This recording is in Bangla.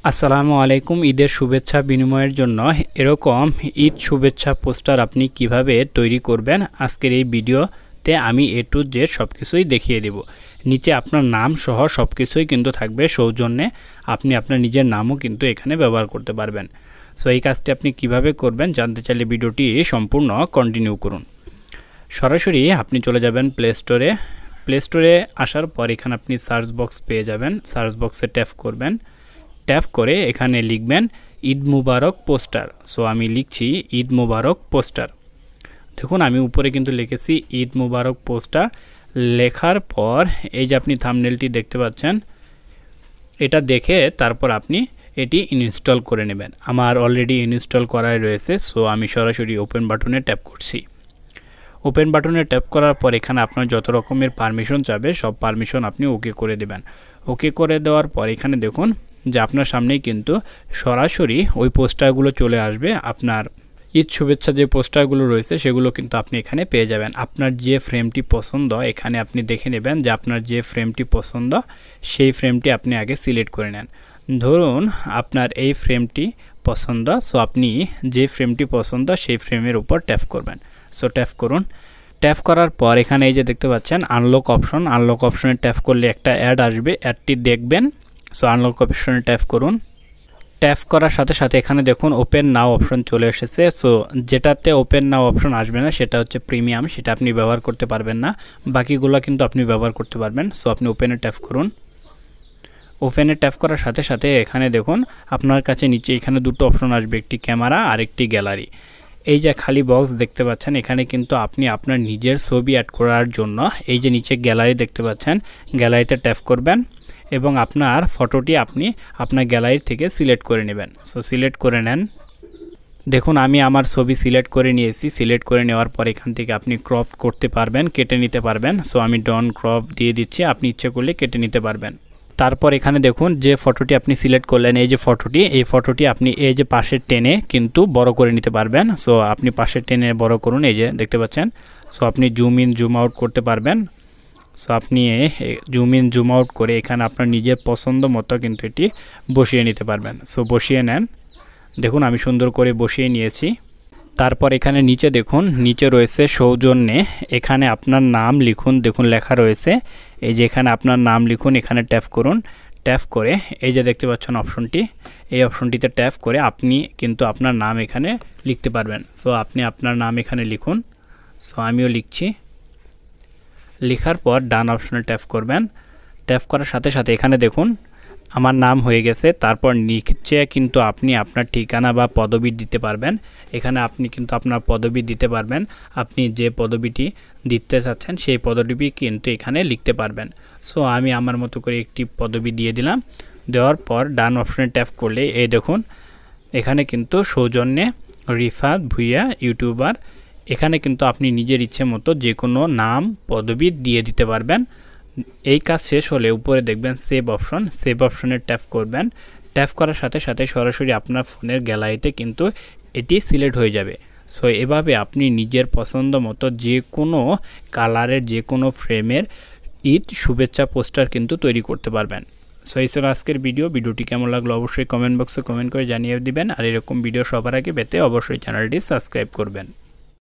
আসসালামু আলাইকুম। ঈদের শুভেচ্ছা বিনিময়ের জন্য এরকম ঈদ শুভেচ্ছা পোস্টার আপনি কিভাবে তৈরি করবেন আজকের এই ভিডিওতে আমি A to Z সব কিছুই দেখিয়ে দেব। নিচে আপনার নাম সহ সব কিছুই কিন্তু থাকবে সৌজন্যে। আপনি আপনার নিজের নামও কিন্তু এখানে ব্যবহার করতে পারবেন। সো এই কাজটি আপনি কিভাবে করবেন জানতে চাইলে ভিডিওটি সম্পূর্ণ কন্টিনিউ করুন। সরাসরি আপনি চলে যাবেন প্লে স্টোরে আসার পর এখানে আপনি সার্চ বক্স পেয়ে যাবেন। সার্চ বক্সে ট্যাপ করবেন, ট্যাপ করে এখানে লিখবেন ঈদ মুবারক পোস্টার। সো আমি লিখছি ঈদ মুবারক পোস্টার। দেখুন আমি উপরে কিন্তু লিখেছি ঈদ মুবারক পোস্টার। লেখার পর এই যে আপনি থাম্বনেলটি দেখতে পাচ্ছেন, এটা দেখে তারপর আপনি এটি ইনস্টল করে নেবেন। আমার অলরেডি ইনস্টল করাই রয়েছে। সো আমি সরাসরি ওপেন বাটনে ট্যাপ করছি। ওপেন বাটনে ট্যাপ করার পর এখানে আপনার যত রকমের পারমিশন চাবে সব পারমিশন আপনি ওকে করে দেবেন। ওকে করে দেওয়ার পর এখানে দেখুন যে আপনার সামনেই কিন্তু সরাসরি ওই পোস্টারগুলো চলে আসবে। আপনার ঈদ শুভেচ্ছা যে পোস্টারগুলো রয়েছে সেগুলো কিন্তু আপনি এখানে পেয়ে যাবেন। আপনার যে ফ্রেমটি পছন্দ এখানে আপনি দেখে নেবেন যে আপনার যে ফ্রেমটি পছন্দ সেই ফ্রেমটি আপনি আগে সিলেক্ট করে নেন। ধরুন আপনার এই ফ্রেমটি পছন্দ, সো আপনি যে ফ্রেমটি পছন্দ সেই ফ্রেমের উপর ট্যাপ করবেন। সো ট্যাপ করুন। ট্যাপ করার পর এখানে এই যে দেখতে পাচ্ছেন আনলক অপশনে ট্যাপ করলে একটা অ্যাড আসবে, অ্যাডটি দেখবেন। সো আনলক অপশনে ট্যাপ করুন। ট্যাপ করার সাথে সাথে এখানে দেখুন ওপেন নাও অপশন চলে এসেছে। সো যেটাতে ওপেন নাও অপশন আসবে না সেটা হচ্ছে প্রিমিয়াম, সেটা আপনি ব্যবহার করতে পারবেন না। বাকিগুলো কিন্তু আপনি ব্যবহার করতে পারবেন। সো আপনি ওপেনে ট্যাপ করুন। ওপেনে ট্যাপ করার সাথে সাথে এখানে দেখুন আপনার কাছে নিচে এখানে দুটো অপশন আসবে, একটি ক্যামেরা আর একটি গ্যালারি। এই যে খালি বক্স দেখতে পাচ্ছেন এখানে কিন্তু আপনি আপনার নিজের ছবি অ্যাড করার জন্য এই যে নিচে গ্যালারি দেখতে পাচ্ছেন, গ্যালারিতে ট্যাপ করবেন এবং আপনার ফটোটি আপনি আপনার গ্যালারি থেকে সিলেক্ট করে নেবেন। সো সিলেক্ট করে নেন। দেখুন আমি আমার ছবি সিলেক্ট করে নিয়েছি। সিলেক্ট করে নেওয়ার পর এখান থেকে আপনি ক্রপ করতে পারবেন, কেটে নিতে পারবেন। সো আমি ডন ক্রপ দিয়ে দিচ্ছি, আপনি ইচ্ছে করলে কেটে নিতে পারবেন। তারপর এখানে দেখুন যে ফটোটি আপনি সিলেক্ট করলেন এই যে এই ফটোটি আপনি এই যে পাশে টেনে কিন্তু বড় করে নিতে পারবেন। সো আপনি পাশে টেনে বড় করুন, এই যে দেখতে পাচ্ছেন। সো আপনি জুম ইন জুম আউট করতে পারবেন। সো আপনি জুম ইন জুম আউট করে এখানে আপনার নিজের পছন্দ মতো কিন্তু এটি বসিয়ে নিতে পারবেন। সো বসিয়ে নেন। দেখুন আমি সুন্দর করে বসিয়ে নিয়েছি। তারপর এখানে নিচে দেখুন, নিচে রয়েছে সৌজন্যে, এখানে আপনার নাম লিখুন। দেখুন লেখা রয়েছে, এই যে এখানে আপনার নাম লিখুন। এখানে ট্যাপ করুন। ট্যাপ করে এই যে দেখতে পাচ্ছেন অপশনটি, এই অপশনটিতে ট্যাপ করে আপনি কিন্তু আপনার নাম এখানে লিখতে পারবেন। সো আপনি আপনার নাম এখানে লিখুন। সো আমিও লিখছি। লেখার পর ডান অপশনে ট্যাপ করবেন। ট্যাপ করার সাথে সাথে এখানে দেখুন আমার নাম হয়ে গেছে। তারপর নিচে কিন্তু আপনি আপনার ঠিকানা বা পদবি দিতে পারবেন। এখানে আপনি কিন্তু আপনার পদবি দিতে পারবেন। আপনি যে পদবিটি দিতে চাচ্ছেন সেই পদবি কিন্তু এখানে লিখতে পারবেন। সো আমি আমার মতো করে একটি পদবি দিয়ে দিলাম। দেওয়ার পর ডান অপশনে ট্যাপ করলে এই দেখুন এখানে কিন্তু সৌজন্যে রিফাত ভুইয়া ইউটিউবার, এখানে কিন্তু আপনি নিজের ইচ্ছে মতো যে কোনো নাম পদবি দিয়ে দিতে পারবেন। এই কাজ শেষ হলে উপরে দেখবেন সেভ অপশনে ট্যাপ করবেন। ট্যাপ করার সাথে সাথে সরাসরি আপনার ফোনের গ্যালারিতে কিন্তু এটি সিলেক্ট হয়ে যাবে। সো এভাবে আপনি নিজের পছন্দ মতো যে কোনো কালারের যে কোনো ফ্রেমের ঈদ শুভেচ্ছা পোস্টার কিন্তু তৈরি করতে পারবেন। সো এই ছিল আজকের ভিডিওটি কেমন লাগলো অবশ্যই কমেন্ট বক্সে কমেন্ট করে জানিয়ে দিবেন। আর এরকম ভিডিও সবার আগে পেতে অবশ্যই চ্যানেলটি সাবস্ক্রাইব করবেন।